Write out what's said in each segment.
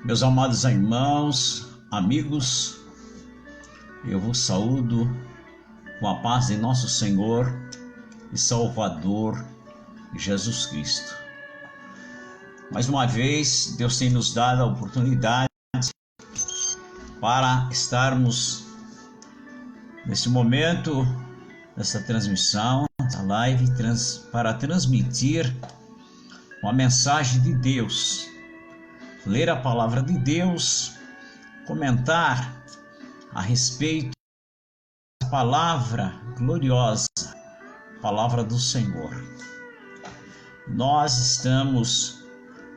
Meus amados irmãos, amigos, eu vos saúdo com a paz de nosso Senhor e Salvador Jesus Cristo. Mais uma vez, Deus tem nos dado a oportunidade para estarmos nesse momento, nessa transmissão, nessa live, para transmitir uma mensagem de Deus, ler a palavra de Deus, comentar a respeito da palavra gloriosa, palavra do Senhor. Nós estamos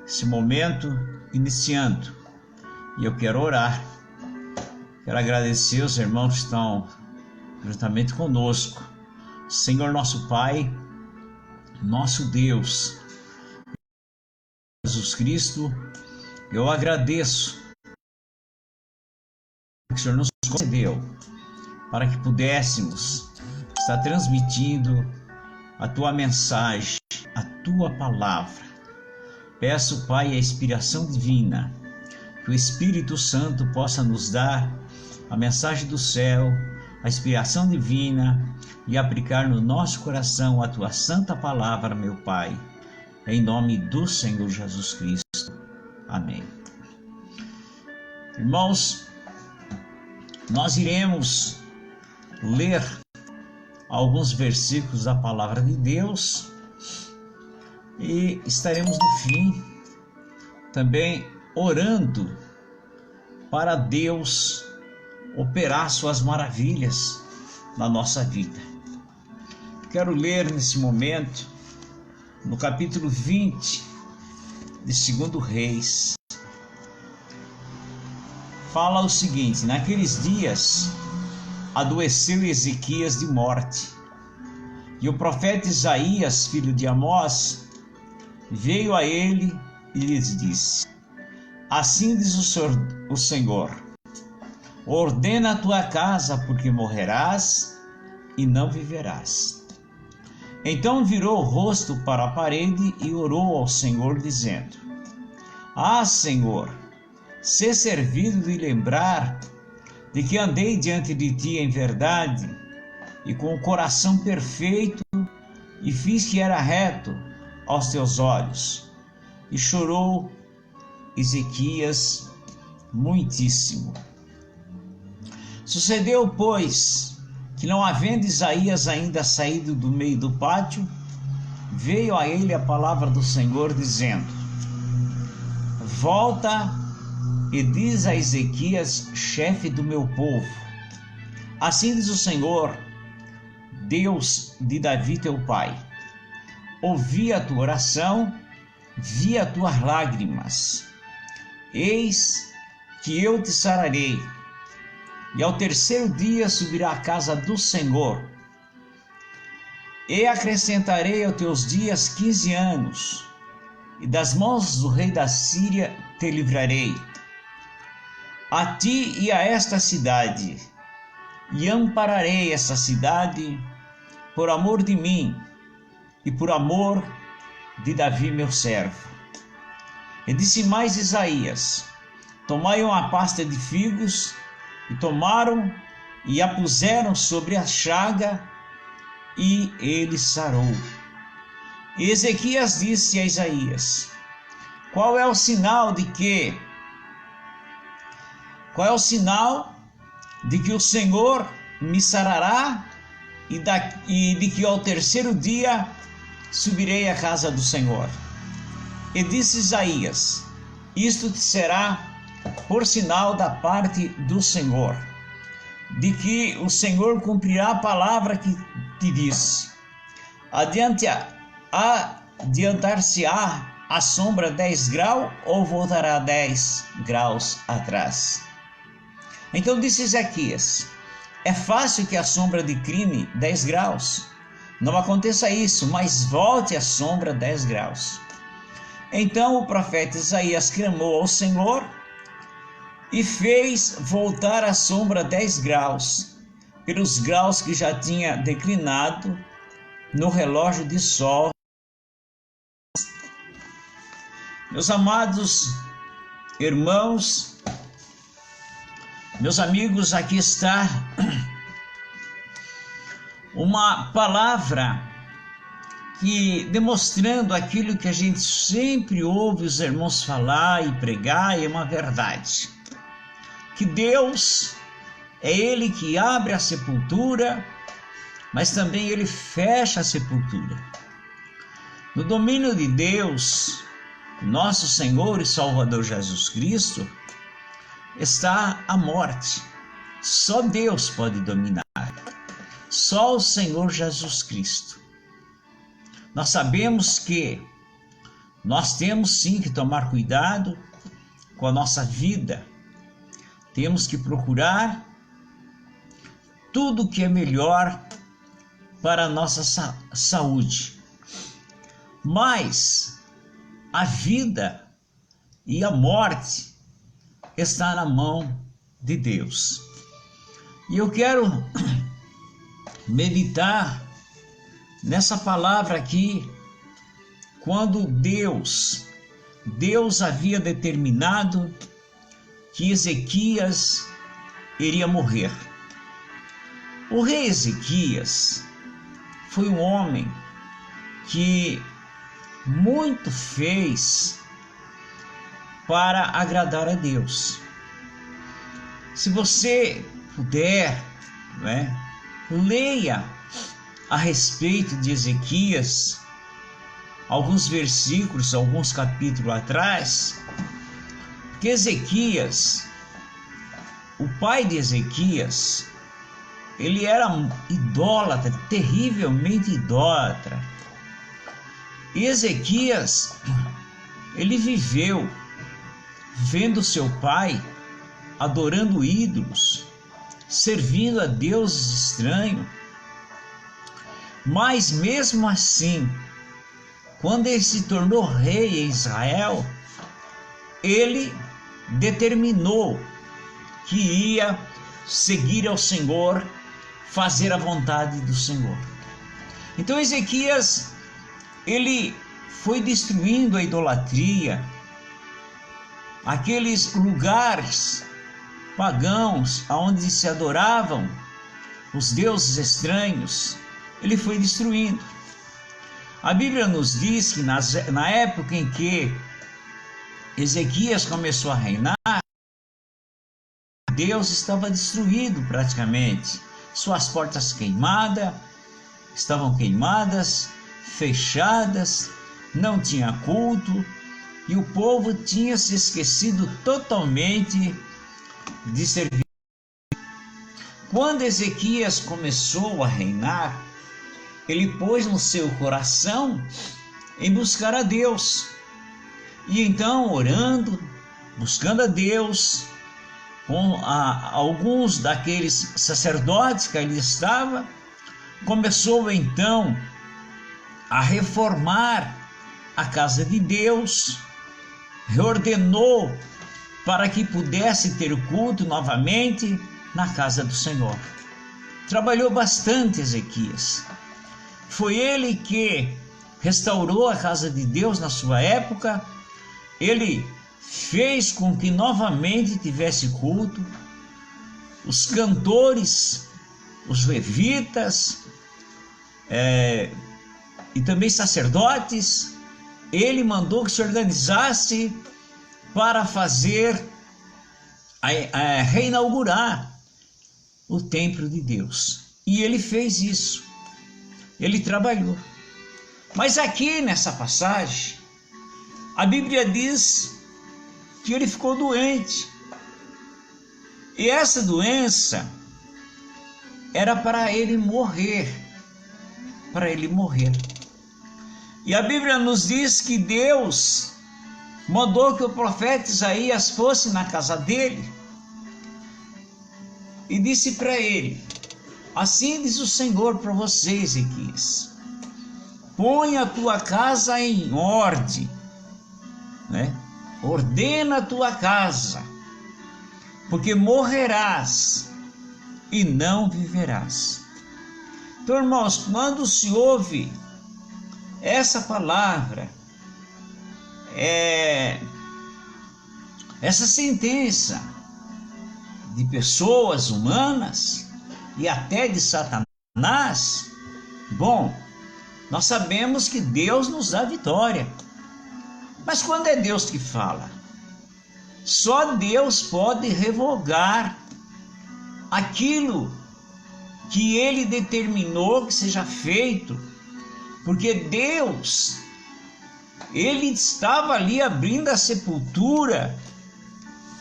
nesse momento iniciando e eu quero orar. Quero agradecer os irmãos que estão juntamente conosco. Senhor nosso Pai, nosso Deus, Jesus Cristo, eu agradeço que o Senhor nos concedeu para que pudéssemos estar transmitindo a Tua mensagem, a Tua palavra. Peço, Pai, a inspiração divina, que o Espírito Santo possa nos dar a mensagem do céu, a inspiração divina e aplicar no nosso coração a Tua santa palavra, meu Pai, em nome do Senhor Jesus Cristo. Amém. Irmãos, nós iremos ler alguns versículos da palavra de Deus e estaremos no fim também orando para Deus operar suas maravilhas na nossa vida. Quero ler nesse momento no capítulo 20 de 2 Reis. Fala o seguinte: naqueles dias adoeceu Ezequias de morte, e o profeta Isaías, filho de Amós, veio a ele e lhes disse: assim diz o Senhor, ordena a tua casa, porque morrerás e não viverás. Então virou o rosto para a parede e orou ao Senhor, dizendo: ah, Senhor, sê servido de lembrar de que andei diante de ti em verdade e com o coração perfeito, e fiz que era reto aos teus olhos. E chorou Ezequias muitíssimo. Sucedeu, pois, que não havendo Isaías ainda saído do meio do pátio, veio a ele a palavra do Senhor, dizendo: volta e diz a Ezequias, chefe do meu povo: assim diz o Senhor, Deus de Davi teu pai, ouvi a tua oração, vi as tuas lágrimas, eis que eu te sararei, e ao terceiro dia subirá à casa do Senhor, e acrescentarei aos teus dias 15 anos, e das mãos do rei da Síria te livrarei, a ti e a esta cidade, e ampararei esta cidade por amor de mim e por amor de Davi meu servo. E disse mais Isaías: tomai uma pasta de figos, e tomaram e a puseram sobre a chaga, e ele sarou. E Ezequias disse a Isaías: qual é o sinal de que o Senhor me sarará, e de que ao terceiro dia subirei à casa do Senhor? E disse Isaías: isto te será por sinal da parte do Senhor, de que o Senhor cumprirá a palavra que te disse. Adiantar-se-á a sombra 10 graus, ou voltará 10 graus atrás? Então disse Ezequias: é fácil que a sombra decline 10 graus. Não aconteça isso, mas volte a sombra 10 graus. Então o profeta Isaías clamou ao Senhor e fez voltar a sombra 10 graus, pelos graus que já tinha declinado no relógio de sol. Meus amados irmãos, meus amigos, aqui está uma palavra que demonstrando aquilo que a gente sempre ouve os irmãos falar e pregar, é uma verdade. Que Deus é Ele que abre a sepultura, mas também Ele fecha a sepultura. No domínio de Deus, nosso Senhor e Salvador Jesus Cristo, está a morte. Só Deus pode dominar. Só o Senhor Jesus Cristo. Nós sabemos que nós temos sim que tomar cuidado com a nossa vida. Temos que procurar tudo que é melhor para a nossa saúde. Mas a vida e a morte está na mão de Deus. E eu quero meditar nessa palavra aqui, quando Deus havia determinado que Ezequias iria morrer. O rei Ezequias foi um homem que muito fez para agradar a Deus. Se você puder, leia a respeito de Ezequias, alguns versículos, alguns capítulos atrás, que Ezequias, o pai de Ezequias, ele era idólatra, terrivelmente idólatra. E Ezequias, ele viveu vendo seu pai adorando ídolos, servindo a deuses estranhos. Mas mesmo assim, quando ele se tornou rei em Israel, ele determinou que ia seguir ao Senhor, fazer a vontade do Senhor. Então Ezequias, ele foi destruindo a idolatria, aqueles lugares pagãos onde se adoravam os deuses estranhos, ele foi destruindo. A Bíblia nos diz que na época em que Ezequias começou a reinar, Deus estava destruído praticamente. Suas portas estavam queimadas, fechadas, não tinha culto, e o povo tinha se esquecido totalmente de servir. Quando Ezequias começou a reinar, ele pôs no seu coração em buscar a Deus. E então, orando, buscando a Deus, com alguns daqueles sacerdotes que ali estavam, começou então a reformar a casa de Deus, reordenou para que pudesse ter culto novamente na casa do Senhor. Trabalhou bastante Ezequias. Foi ele que restaurou a casa de Deus na sua época. Ele fez com que novamente tivesse culto. Os cantores, os levitas e também sacerdotes, ele mandou que se organizasse para fazer, reinaugurar o templo de Deus. E ele fez isso. Ele trabalhou. Mas aqui nessa passagem, a Bíblia diz que ele ficou doente. E essa doença era para ele morrer. Para ele morrer. E a Bíblia nos diz que Deus mandou que o profeta Isaías fosse na casa dele e disse para ele: assim diz o Senhor para você, Ezequias, põe a tua casa em ordem, ordena a tua casa, porque morrerás e não viverás. Então, irmãos, quando se ouve essa palavra, essa sentença de pessoas humanas e até de Satanás, bom, nós sabemos que Deus nos dá vitória. Mas quando é Deus que fala, só Deus pode revogar aquilo que Ele determinou que seja feito, porque Deus, Ele estava ali abrindo a sepultura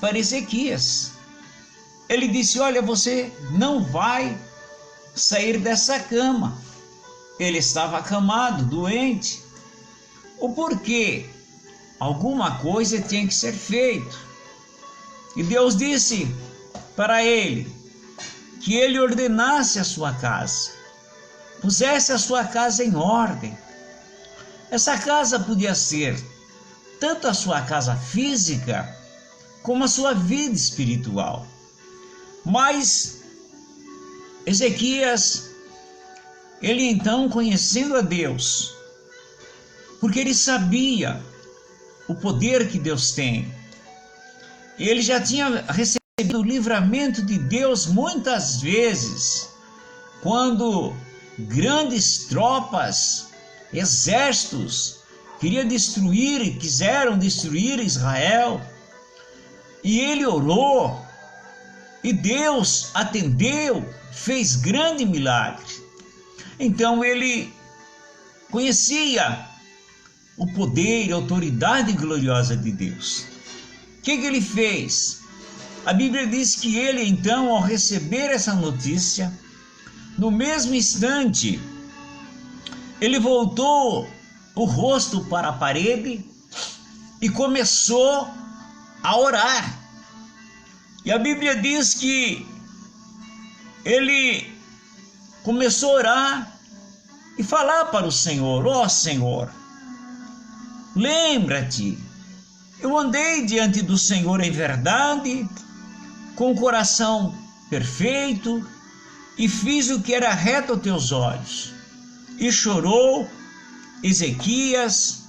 para Ezequias. Ele disse: olha, você não vai sair dessa cama. Ele estava acamado, doente. O porquê? Alguma coisa tinha que ser feita. E Deus disse para ele que ele ordenasse a sua casa, pusesse a sua casa em ordem. Essa casa podia ser tanto a sua casa física como a sua vida espiritual. Mas Ezequias, ele então, conhecendo a Deus, porque ele sabia o poder que Deus tem, ele já tinha recebido o livramento de Deus muitas vezes, quando grandes tropas, exércitos, quiseram destruir Israel, e ele orou, e Deus atendeu, fez grande milagre. Então ele conhecia o poder e a autoridade gloriosa de Deus. O que ele fez? A Bíblia diz que ele então, ao receber essa notícia, no mesmo instante, ele voltou o rosto para a parede e começou a orar. E a Bíblia diz que ele começou a orar e falar para o Senhor: ó Senhor, lembra-te, eu andei diante do Senhor em verdade, com o coração perfeito, e fiz o que era reto aos teus olhos. E chorou Ezequias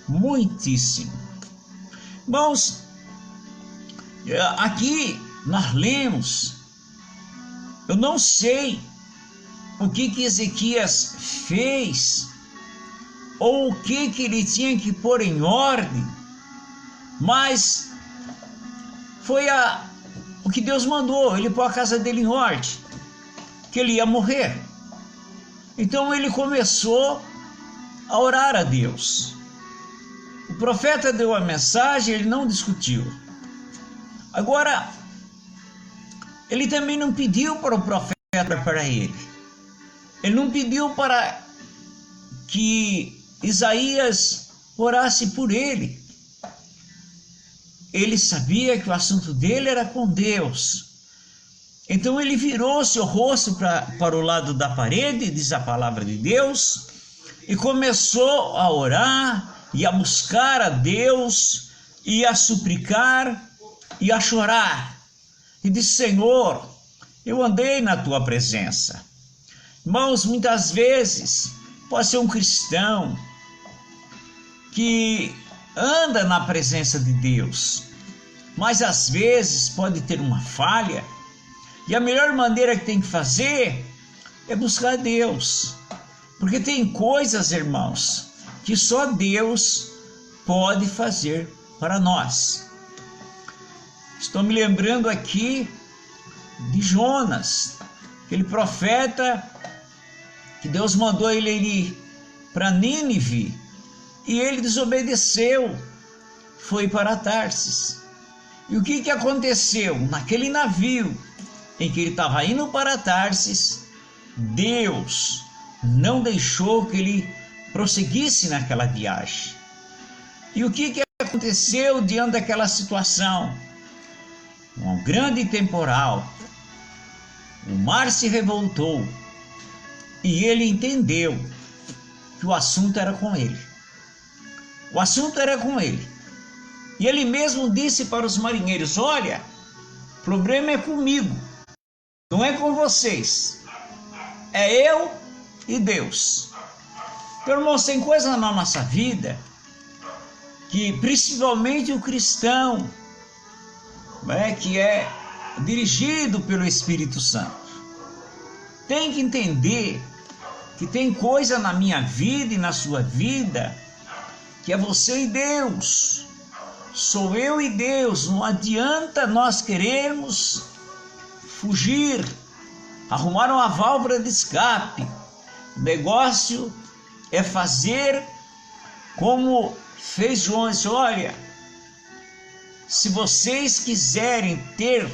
muitíssimo. Irmãos, aqui nós lemos, eu não sei o que Ezequias fez, ou o que ele tinha que pôr em ordem, mas foi o que Deus mandou, ele pôr a casa dele em ordem, que ele ia morrer. Então ele começou a orar a Deus. O profeta deu a mensagem, ele não discutiu. Agora, ele também não pediu para o profeta para ele. Ele não pediu para que Isaías orasse por ele. Ele sabia que o assunto dele era com Deus. Então ele virou seu rosto para o lado da parede, diz a palavra de Deus, e começou a orar e a buscar a Deus e a suplicar e a chorar. E disse: Senhor, eu andei na tua presença. Irmãos, muitas vezes pode ser um cristão que anda na presença de Deus, mas às vezes pode ter uma falha, e a melhor maneira que tem que fazer é buscar a Deus, porque tem coisas, irmãos, que só Deus pode fazer para nós. Estou me lembrando aqui de Jonas, aquele profeta que Deus mandou ele ir para Nínive, e ele desobedeceu, foi para Tarsis. E o que aconteceu? Naquele navio em que ele estava indo para Tarsis, Deus não deixou que ele prosseguisse naquela viagem. E o que aconteceu diante daquela situação? Um grande temporal, o mar se revoltou, e ele entendeu que o assunto era com ele. O assunto era com ele. E ele mesmo disse para os marinheiros: olha, o problema é comigo, não é com vocês, é eu e Deus. Então, irmãos, tem coisa na nossa vida que principalmente o cristão que é dirigido pelo Espírito Santo. Tem que entender que tem coisa na minha vida e na sua vida que é você e Deus. Sou eu e Deus. Não adianta nós querermos fugir, arrumar uma válvula de escape. O negócio é fazer como fez João. Disse: olha, se vocês quiserem ter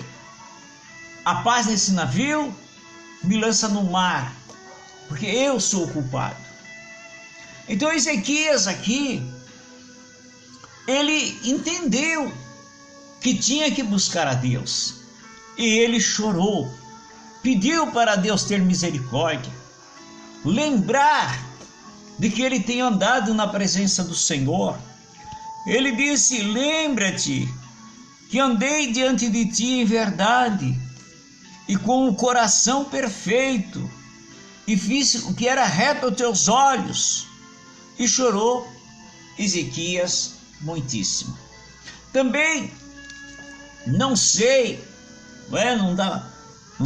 a paz nesse navio, me lança no mar, porque eu sou o culpado. Então Ezequias aqui, ele entendeu que tinha que buscar a Deus, e ele chorou, pediu para Deus ter misericórdia, lembrar de que ele tem andado na presença do Senhor. Ele disse: lembra-te que andei diante de ti em verdade e com o coração perfeito, e fiz o que era reto aos teus olhos. E chorou Ezequias muitíssimo. Também não sei, não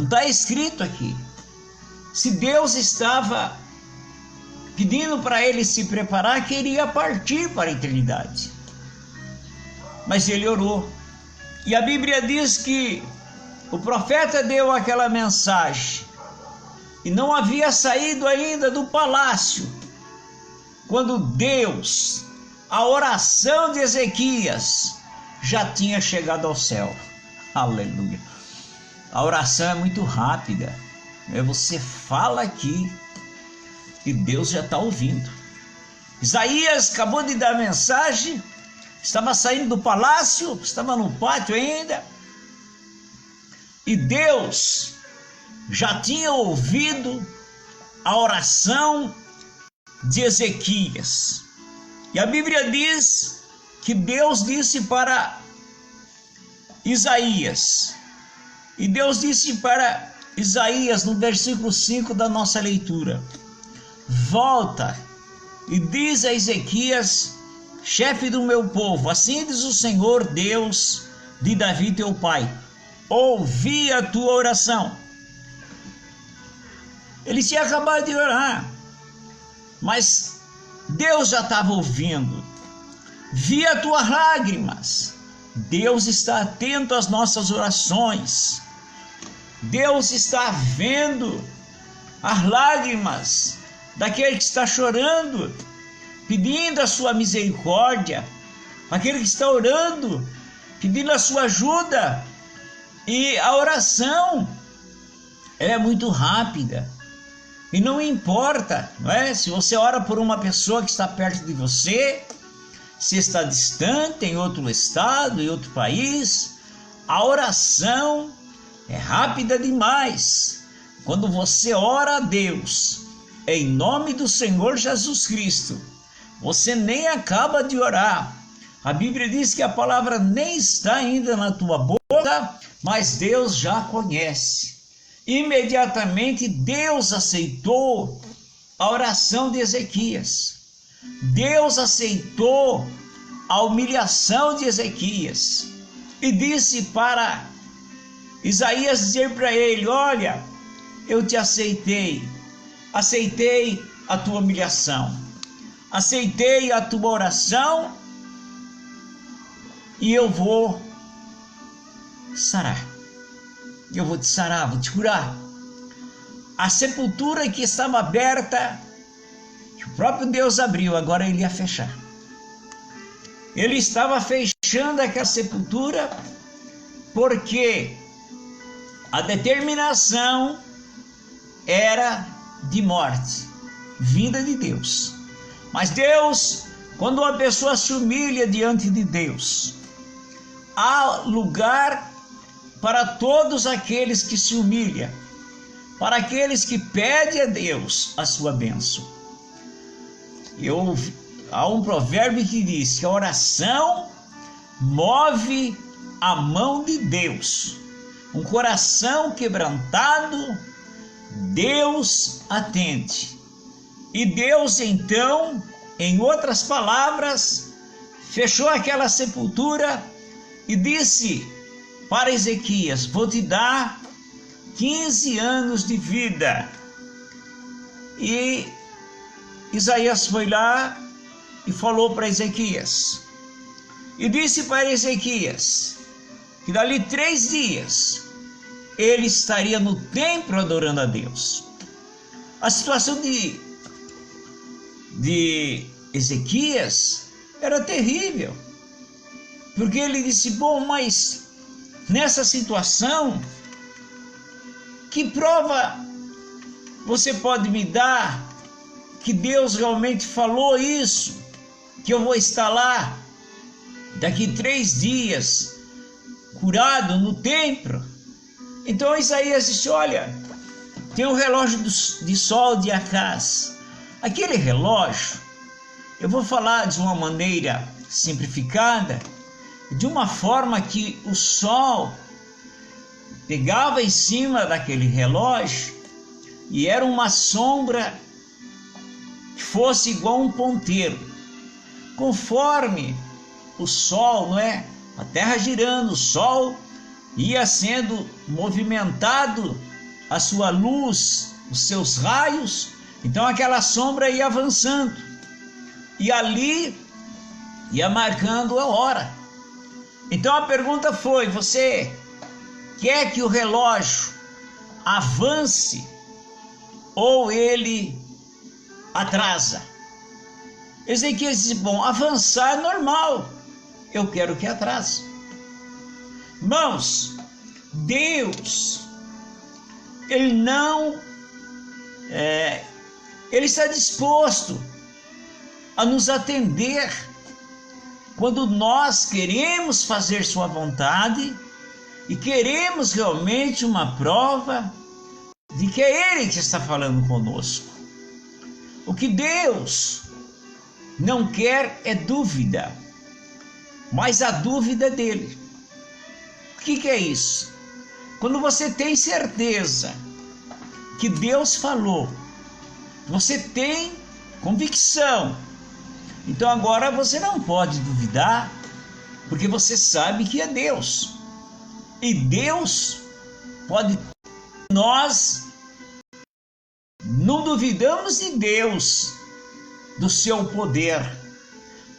está escrito aqui se Deus estava pedindo para ele se preparar, que iria partir para a eternidade. Mas ele orou. E a Bíblia diz que o profeta deu aquela mensagem e não havia saído ainda do palácio, quando Deus, a oração de Ezequias, já tinha chegado ao céu. Aleluia. A oração é muito rápida. Você fala aqui e Deus já está ouvindo. Isaías acabou de dar a mensagem, estava saindo do palácio, estava no pátio ainda, e Deus já tinha ouvido a oração de Ezequias. E a Bíblia diz que Deus disse para Isaías, e Deus disse para Isaías no versículo 5 da nossa leitura: volta e diz a Ezequias, chefe do meu povo, assim diz o Senhor Deus de Davi teu pai, ouvi a tua oração. Ele tinha acabado de orar, mas Deus já estava ouvindo. Vi as tuas lágrimas. Deus está atento às nossas orações. Deus está vendo as lágrimas daquele que está chorando, pedindo a sua misericórdia, aquele que está orando, pedindo a sua ajuda. E a oração é muito rápida. E não importa, se você ora por uma pessoa que está perto de você, se está distante, em outro estado, em outro país, a oração é rápida demais. Quando você ora a Deus, em nome do Senhor Jesus Cristo, você nem acaba de orar. A Bíblia diz que a palavra nem está ainda na tua boca, mas Deus já conhece. Imediatamente Deus aceitou a oração de Ezequias. Deus aceitou a humilhação de Ezequias e disse para Isaías dizer para ele: olha, eu te aceitei a tua humilhação, aceitei a tua oração e eu vou sarar. Eu vou te sarar, vou te curar. A sepultura que estava aberta, que o próprio Deus abriu, agora ele ia fechar. Ele estava fechando aquela sepultura porque a determinação era de morte, vinda de Deus. Mas Deus, quando uma pessoa se humilha diante de Deus, há lugar para todos aqueles que se humilham, para aqueles que pedem a Deus a sua bênção. Há um provérbio que diz que a oração move a mão de Deus. Um coração quebrantado, Deus atende. E Deus então, em outras palavras, fechou aquela sepultura e disse para Ezequias: vou te dar 15 anos de vida. E Isaías foi lá e falou para Ezequias, e disse para Ezequias que dali 3 dias ele estaria no templo adorando a Deus. A situação de Ezequias era terrível, porque ele disse: bom, mas nessa situação, que prova você pode me dar que Deus realmente falou isso, que eu vou estar lá daqui 3 dias curado no templo? Então Isaías disse: olha, tem o relógio de sol de Acaz. Aquele relógio, eu vou falar de uma maneira simplificada, de uma forma que o sol pegava em cima daquele relógio e era uma sombra que fosse igual um ponteiro. Conforme o sol, não é? A terra girando, o sol ia sendo movimentado, a sua luz, os seus raios, então aquela sombra ia avançando e ali ia marcando a hora. Então a pergunta foi: você quer que o relógio avance ou ele atrasa? Ezequias disse: bom, avançar é normal, eu quero que atrase. Irmãos, Deus, Ele não, Ele está disposto a nos atender quando nós queremos fazer sua vontade e queremos realmente uma prova de que é Ele que está falando conosco. O que Deus não quer é dúvida, mas a dúvida é dele. O que é isso? Quando você tem certeza que Deus falou, você tem convicção, então agora você não pode duvidar, porque você sabe que é Deus. E Deus pode... Nós não duvidamos de Deus, do seu poder,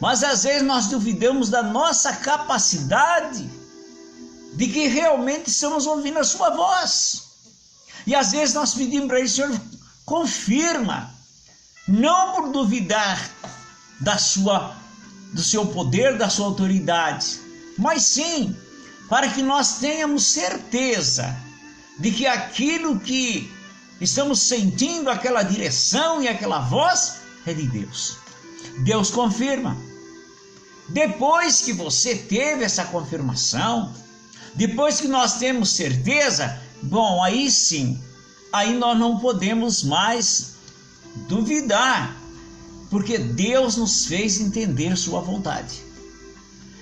mas às vezes nós duvidamos da nossa capacidade de que realmente estamos ouvindo a sua voz. E às vezes nós pedimos para ele: Senhor, confirma, não por duvidar do seu poder, da sua autoridade, mas sim para que nós tenhamos certeza de que aquilo que estamos sentindo, aquela direção e aquela voz, é de Deus. Deus confirma. Depois que você teve essa confirmação, depois que nós temos certeza, bom, aí sim, aí nós não podemos mais duvidar, porque Deus nos fez entender sua vontade.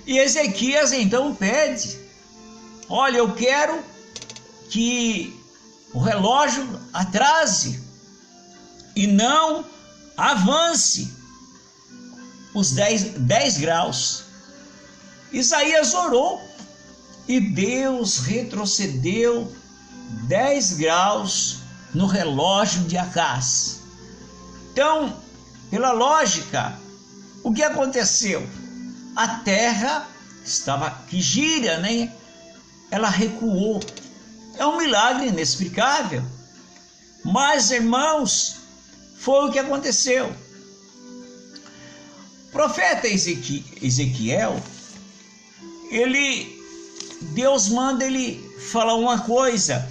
E Ezequias então pede: olha, eu quero que o relógio atrase e não avance os 10 graus. Isaías orou e Deus retrocedeu 10 graus no relógio de Acaz. Então, pela lógica, o que aconteceu? A terra estava que gira, né? Ela recuou. É um milagre inexplicável. Mas, irmãos, foi o que aconteceu. O profeta Ezequiel, Deus manda ele falar uma coisa.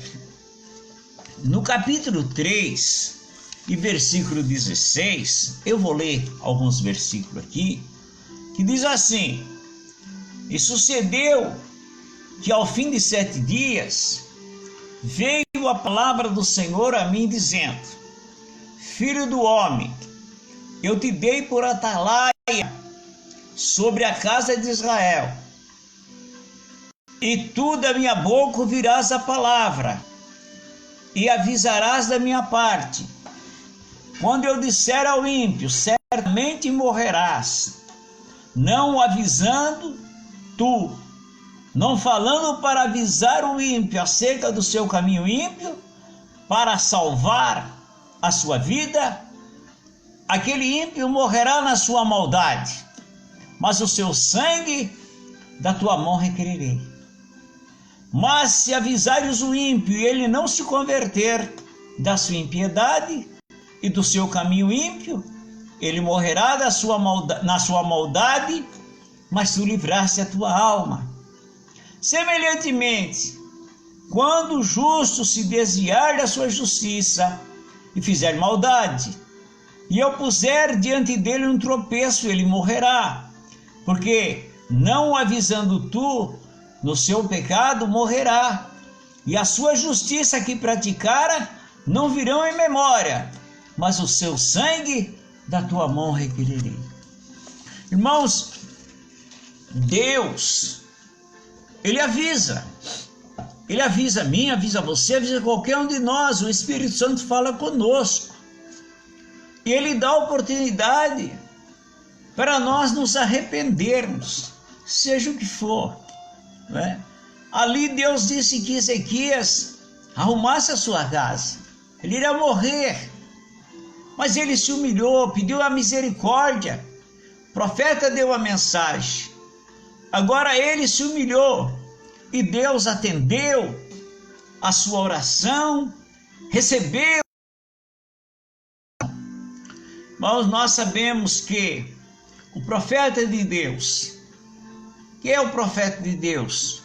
No capítulo 3 e versículo 16, eu vou ler alguns versículos aqui, que diz assim: e sucedeu que ao fim de 7 dias veio a palavra do Senhor a mim dizendo: filho do homem, eu te dei por atalaia sobre a casa de Israel, e tu da minha boca ouvirás a palavra, e avisarás da minha parte. Quando eu disser ao ímpio, certamente morrerás, não o avisando, tu não falando para avisar o ímpio acerca do seu caminho ímpio, para salvar a sua vida. Aquele ímpio morrerá na sua maldade, mas o seu sangue da tua mão requererei. Mas se avisares o ímpio e ele não se converter da sua impiedade e do seu caminho ímpio, ele morrerá na sua maldade, mas tu livraste a tua alma. Semelhantemente, quando o justo se desviar da sua justiça e fizer maldade, e eu puser diante dele um tropeço, ele morrerá, porque não avisando tu no seu pecado, morrerá, e a sua justiça que praticara não virão em memória, mas o seu sangue da tua mão requererei. Irmãos, Deus, Ele avisa a mim, avisa você, avisa qualquer um de nós. O Espírito Santo fala conosco, e Ele dá oportunidade para nós nos arrependermos, seja o que for, né? Ali Deus disse que Ezequias arrumasse a sua casa, ele iria morrer, mas ele se humilhou, pediu a misericórdia, o profeta deu a mensagem, agora ele se humilhou, e Deus atendeu a sua oração, recebeu. Mas nós sabemos que o profeta de Deus, quem é o profeta de Deus?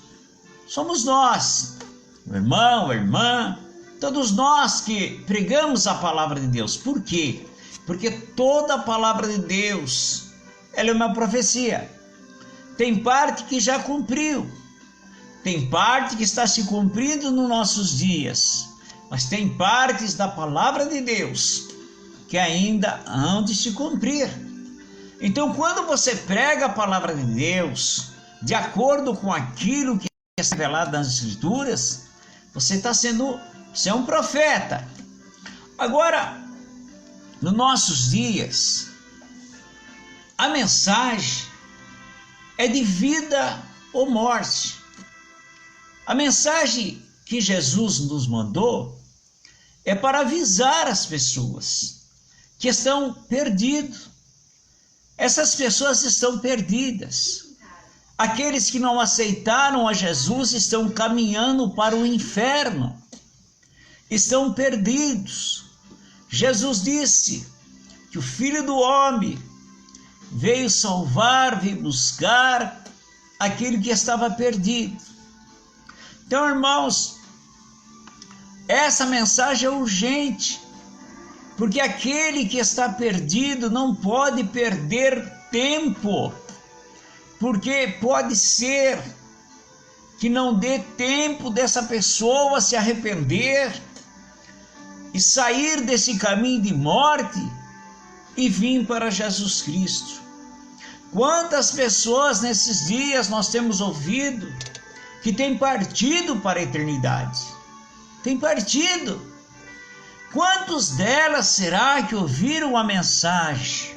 Somos nós, o irmão, a irmã, todos nós que pregamos a palavra de Deus. Por quê? Porque toda a palavra de Deus, ela é uma profecia. Tem parte que já cumpriu, tem parte que está se cumprindo nos nossos dias, mas tem partes da palavra de Deus que ainda hão de se cumprir. Então, quando você prega a palavra de Deus, de acordo com aquilo que é revelado nas Escrituras, você é um profeta. Agora, nos nossos dias, a mensagem é de vida ou morte. A mensagem que Jesus nos mandou é para avisar as pessoas que estão perdidos. Essas pessoas estão perdidas. Aqueles que não aceitaram a Jesus estão caminhando para o inferno. Estão perdidos. Jesus disse que o Filho do Homem veio salvar, veio buscar aquele que estava perdido. Então, irmãos, essa mensagem é urgente, porque aquele que está perdido não pode perder tempo, porque pode ser que não dê tempo dessa pessoa se arrepender e sair desse caminho de morte e vir para Jesus Cristo. Quantas pessoas nesses dias nós temos ouvido que têm partido para a eternidade? Tem partido. Quantos delas será que ouviram a mensagem?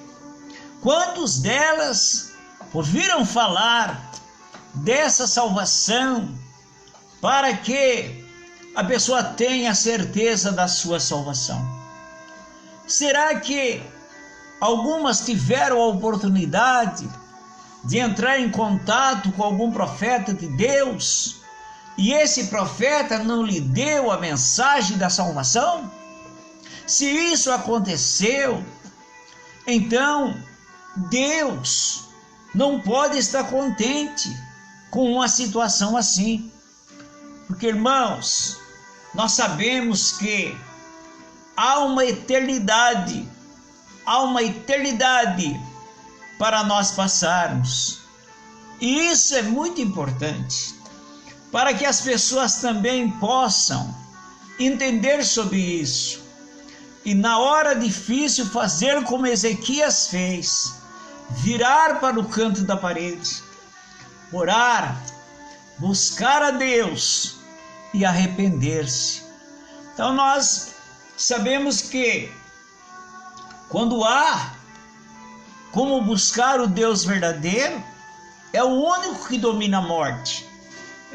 Quantos delas ouviram falar dessa salvação para que a pessoa tenha certeza da sua salvação? Será que algumas tiveram a oportunidade de entrar em contato com algum profeta de Deus e esse profeta não lhe deu a mensagem da salvação? Se isso aconteceu, então Deus não pode estar contente com uma situação assim. Porque, irmãos, nós sabemos que há uma eternidade para nós passarmos. E isso é muito importante, para que as pessoas também possam entender sobre isso. E na hora difícil fazer como Ezequias fez, virar para o canto da parede, orar, buscar a Deus e arrepender-se. Então nós sabemos que quando há como buscar o Deus verdadeiro, é o único que domina a morte.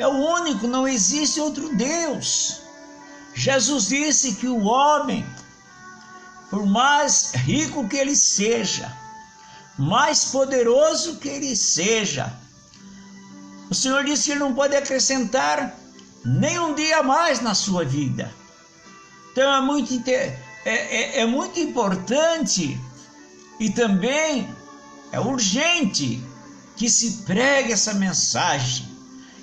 é o único, não existe outro Deus. Jesus disse que o homem, por mais rico que ele seja, mais poderoso que ele seja, o Senhor disse que ele não pode acrescentar nem um dia a mais na sua vida. Então é muito importante e também é urgente que se pregue essa mensagem.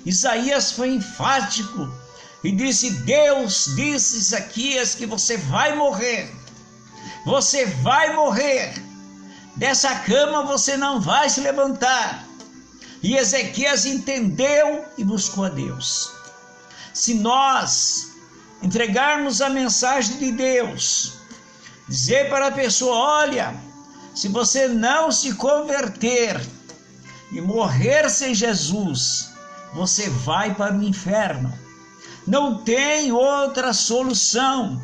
Isaías foi enfático e disse: Deus disse a Ezequias que você vai morrer. Você vai morrer. Dessa cama você não vai se levantar. E Ezequias entendeu e buscou a Deus. Se nós entregarmos a mensagem de Deus, dizer para a pessoa: olha, se você não se converter e morrer sem Jesus, você vai para o inferno. Não tem outra solução.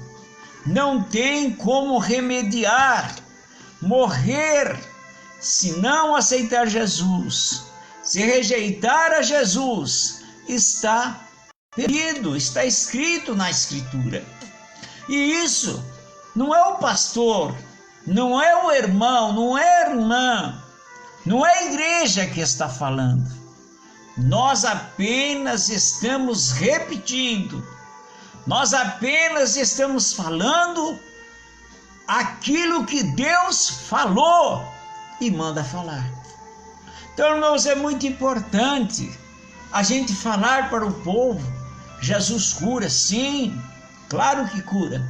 Não tem como remediar. Morrer se não aceitar Jesus, se rejeitar a Jesus, está perdido, está escrito na Escritura. E isso não é o pastor, não é o irmão, não é a irmã, não é a igreja que está falando. Nós apenas estamos repetindo, nós apenas estamos falando aquilo que Deus falou e manda falar. Então, irmãos, é muito importante a gente falar para o povo: Jesus cura, sim, claro que cura.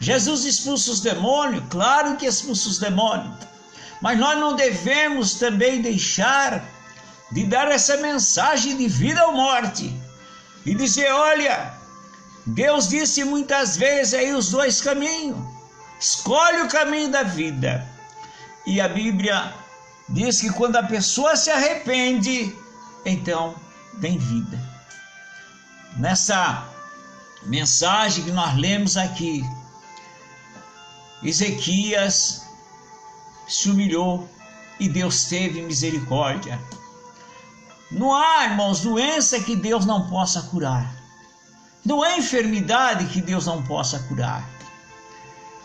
Jesus expulsa os demônios, claro que expulsa os demônios. Mas nós não devemos também deixar de dar essa mensagem de vida ou morte e dizer: olha, Deus disse muitas vezes aí os dois caminhos, escolhe o caminho da vida. E a Bíblia diz que quando a pessoa se arrepende, então tem vida. Nessa mensagem que nós lemos aqui, Ezequias se humilhou e Deus teve misericórdia. Não há, irmãos, doença que Deus não possa curar. Não há enfermidade que Deus não possa curar.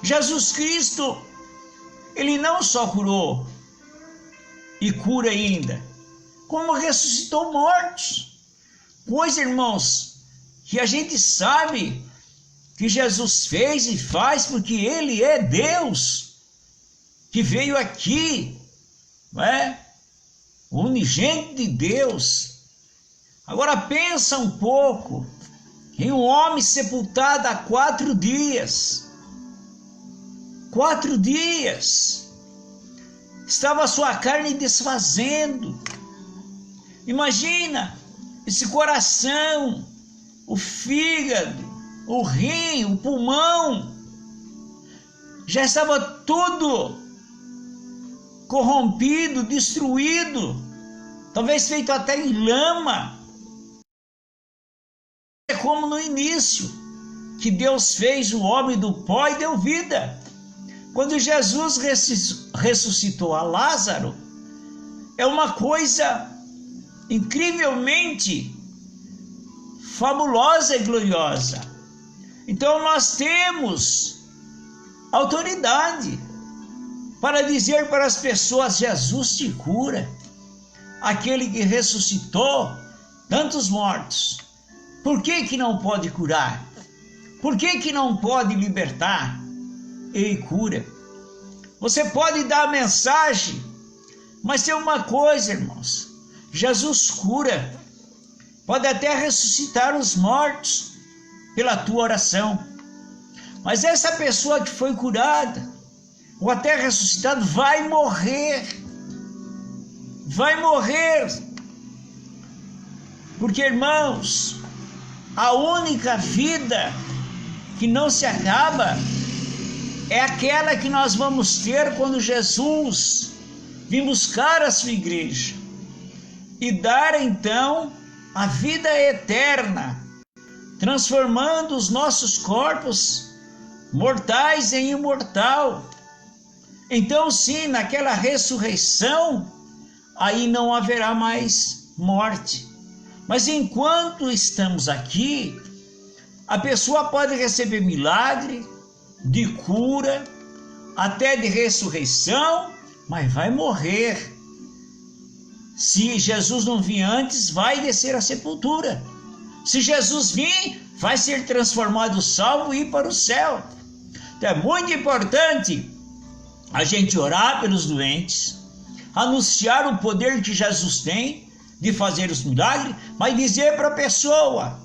Jesus Cristo, ele não só curou e cura ainda, como ressuscitou mortos. Pois, irmãos, que a gente sabe que Jesus fez e faz porque ele é Deus, que veio aqui, não é? O unigênito de Deus. Agora pensa um pouco em um homem sepultado há 4 dias. 4 dias. Estava a sua carne desfazendo. Imagina esse coração, o fígado, o rim, o pulmão. Já estava tudo corrompido, destruído, talvez feito até em lama. É como no início, que Deus fez o homem do pó e deu vida. Quando Jesus ressuscitou a Lázaro, é uma coisa incrivelmente fabulosa e gloriosa. Então nós temos autoridade para dizer para as pessoas: Jesus te cura, aquele que ressuscitou tantos mortos. Por que não pode curar? Por que não pode libertar? Ele cura. Você pode dar a mensagem, mas tem uma coisa, irmãos: Jesus cura. Pode até ressuscitar os mortos pela tua oração, mas essa pessoa que foi curada ou até ressuscitado vai morrer. Vai morrer. Porque, irmãos, a única vida que não se acaba é aquela que nós vamos ter quando Jesus vir buscar a sua igreja e dar então a vida eterna, transformando os nossos corpos mortais em imortal. Então, sim, naquela ressurreição, aí não haverá mais morte. Mas enquanto estamos aqui, a pessoa pode receber milagre de cura, até de ressurreição, mas vai morrer. Se Jesus não vir antes, vai descer à sepultura. Se Jesus vir, vai ser transformado, salvo e ir para o céu. Então é muito importante a gente orar pelos doentes, anunciar o poder que Jesus tem de fazer os milagres, mas dizer para a pessoa: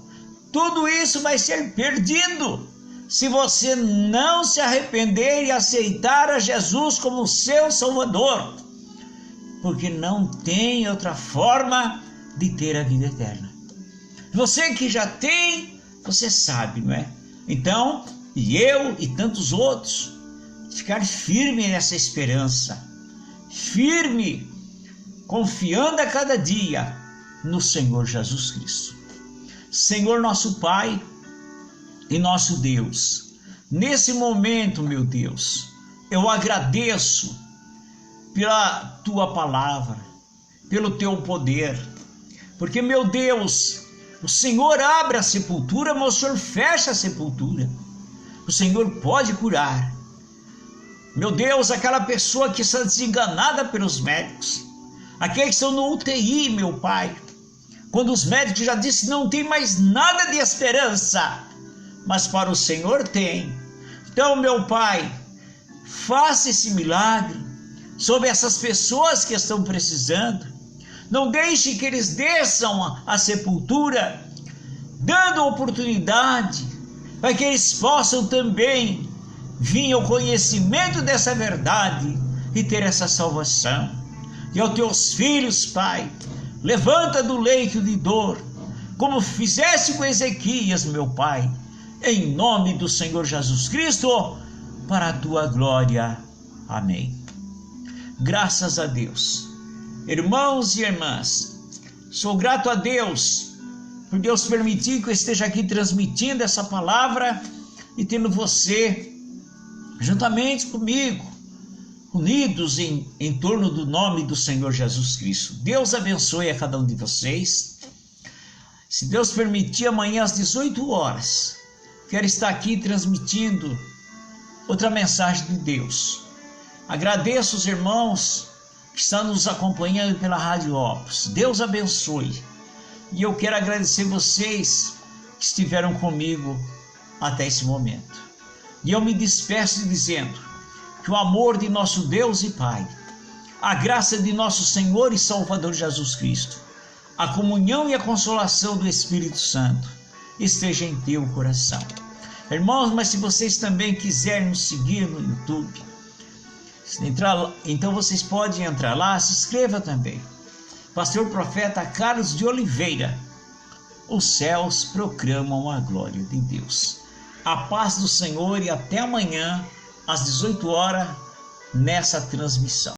tudo isso vai ser perdido se você não se arrepender e aceitar a Jesus como seu Salvador, porque não tem outra forma de ter a vida eterna. Você que já tem, você sabe, não é? Então, e eu e tantos outros, ficar firme nessa esperança, firme, confiando a cada dia no Senhor Jesus Cristo. Senhor nosso Pai e nosso Deus, nesse momento, meu Deus, eu agradeço pela Tua palavra, pelo Teu poder, porque, meu Deus, o Senhor abre a sepultura, mas o Senhor fecha a sepultura. O Senhor pode curar. Meu Deus, aquela pessoa que está desenganada pelos médicos, aqueles que estão no UTI, meu Pai, quando os médicos já disseram que não tem mais nada de esperança, mas para o Senhor tem. Então, meu Pai, faça esse milagre sobre essas pessoas que estão precisando. Não deixe que eles desçam à sepultura, dando oportunidade para que eles possam também vir ao conhecimento dessa verdade e ter essa salvação. E aos teus filhos, Pai, levanta do leito de dor, como fizeste com Ezequias, meu Pai, em nome do Senhor Jesus Cristo, para a tua glória. Amém. Graças a Deus. Irmãos e irmãs, sou grato a Deus por Deus permitir que eu esteja aqui transmitindo essa palavra e tendo você juntamente comigo, unidos em torno do nome do Senhor Jesus Cristo. Deus abençoe a cada um de vocês. Se Deus permitir, amanhã às 18 horas, quero estar aqui transmitindo outra mensagem de Deus. Agradeço os irmãos que estão nos acompanhando pela Rádio Opus. Deus abençoe. E eu quero agradecer vocês que estiveram comigo até esse momento. E eu me despeço dizendo que o amor de nosso Deus e Pai, a graça de nosso Senhor e Salvador Jesus Cristo, a comunhão e a consolação do Espírito Santo esteja em teu coração. Irmãos, mas se vocês também quiserem nos seguir no YouTube, então vocês podem entrar lá, se inscreva também. Pastor Profeta Carlos de Oliveira. Os céus proclamam a glória de Deus. A paz do Senhor e até amanhã às 18 horas nessa transmissão.